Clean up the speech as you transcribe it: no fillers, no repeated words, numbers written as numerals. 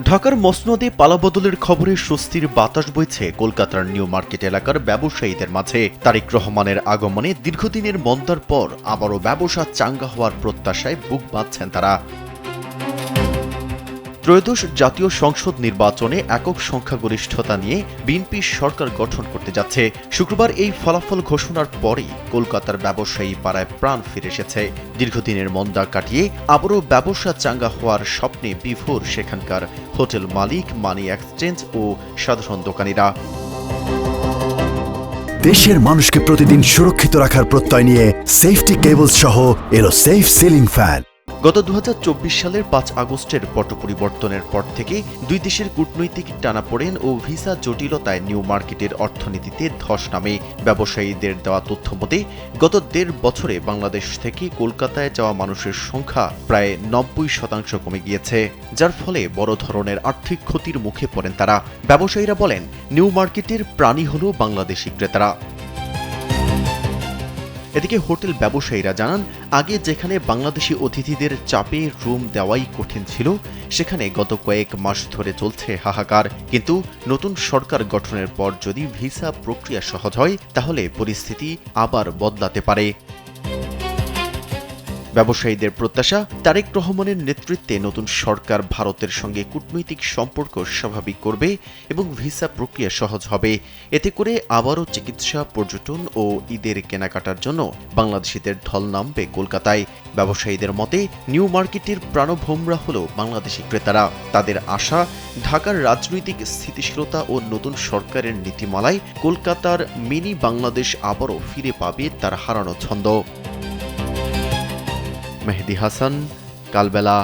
ঢাকার মসনদে পালাবদলের খবরে স্বস্তির বাতাস বইছে কলকাতার নিউ মার্কেট এলাকার ব্যবসায়ীদের মাঝে। তারেক রহমানের আগমনে দীর্ঘদিনের মন্দার পর আবারও ব্যবসা চাঙ্গা হওয়ার প্রত্যাশায় বুক বাঁধছেন তারা। ত্রয়োদশ জাতীয় সংসদ নির্বাচনে একক সংখ্যাগরিষ্ঠতা নিয়ে বিএনপি সরকার গঠন করতে যাচ্ছে। শুক্রবার এই ফলাফল ঘোষণার পরেই কলকাতার ব্যবসায়ী পাড়ায় প্রাণ ফিরে এসেছে। দীর্ঘদিনের মন্দা কাটিয়ে আবারও ব্যবসা চাঙ্গা হওয়ার স্বপ্নে বিভোর সেখানকার হোটেল মালিক, মানি এক্সচেঞ্জ ও সাধারণ দোকানিরা। দেশের মানুষকে প্রতিদিন সুরক্ষিত রাখার প্রত্যয় নিয়ে সেফটি কেবলস সহ এলো সেফ সিলিং ফ্যান। গত 2024 সালের 5 আগস্টের পট পরিবর্তনের পর থেকে দুই দেশের কূটনৈতিক টানাপোড়েন ও ভিসা জটিলতায় নিউ মার্কেটের অর্থনীতিতে ধস নামে। ব্যবসায়ীদের দেওয়া তথ্য মতে গত 1.5 বছরে বাংলাদেশ থেকে কলকাতায় যাওয়া মানুষের সংখ্যা প্রায় 90% কমে গিয়েছে, যার ফলে বড় ধরনের আর্থিক ক্ষতির মুখে পড়েন তারা। ব্যবসায়ীরা বলেন, নিউ মার্কেটের প্রাণী হল বাংলাদেশি ক্রেতারা। এদিকে হোটেল ব্যবসায়ীরা জানান, আগে যেখানে বাংলাদেশি অতিথিদের চাপে রুম দেওয়াই কঠিন ছিল, সেখানে গত কয়েক মাস ধরে চলছে হাহাকার। কিন্তু নতুন সরকার গঠনের পর যদি ভিসা প্রক্রিয়া সহজ হয়, তাহলে পরিস্থিতি আবার বদলাতে পারে। ব্যবসায়ীদের প্রত্যাশা, তারেক রহমানের নেতৃত্বে নতুন সরকার ভারতের সঙ্গে কূটনৈতিক সম্পর্ক স্বাভাবিক করবে এবং ভিসা প্রক্রিয়া সহজ হবে। এতে করে আবারও চিকিৎসা, পর্যটন ও ঈদের কেনাকাটার জন্য বাংলাদেশিদের ঢল নামবে কলকাতায়। ব্যবসায়ীদের মতে নিউ মার্কেটের প্রাণভোমরা হল বাংলাদেশি ক্রেতারা। তাদের আশা, ঢাকার রাজনৈতিক স্থিতিশীলতা ও নতুন সরকারের নীতিমালায় কলকাতার মিনি বাংলাদেশ আবারও ফিরে পাবে তার হারানো ছন্দ। মেহেদী হাসান, কালবেলা।